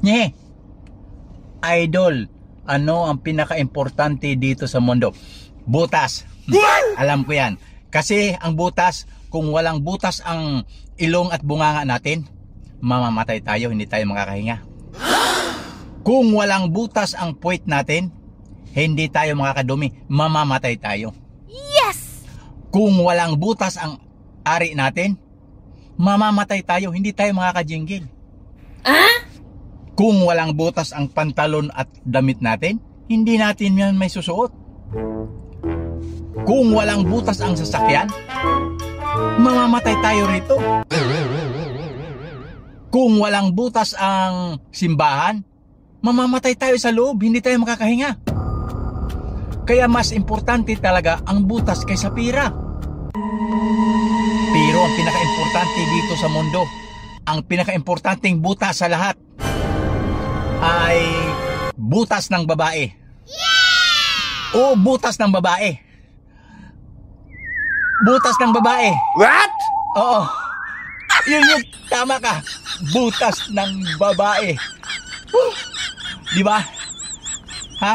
Nye, idol, ano ang pinaka-importante dito sa mundo? Butas. Alam ko yan. Kasi ang butas, kung walang butas ang ilong at bunganga natin, mamamatay tayo, hindi tayo makakahinga. Kung walang butas ang puwit natin, hindi tayo makakadumi, mamamatay tayo. Yes! Kung walang butas ang ari natin, mamamatay tayo, hindi tayo makakajinggil. Kung walang butas ang pantalon at damit natin, hindi natin yan may susuot. Kung walang butas ang sasakyan, mamamatay tayo rito. Kung walang butas ang simbahan, mamamatay tayo sa loob, hindi tayo makakahinga. Kaya mas importante talaga ang butas kaysa pira. Pero ang pinaka-importante dito sa mundo, ang pinaka-importanteng butas sa lahat, ay butas ng babae. Yeah! O butas ng babae. Butas ng babae. What? Oo. Yun, tama ka. Butas ng babae. Di ba? Ha?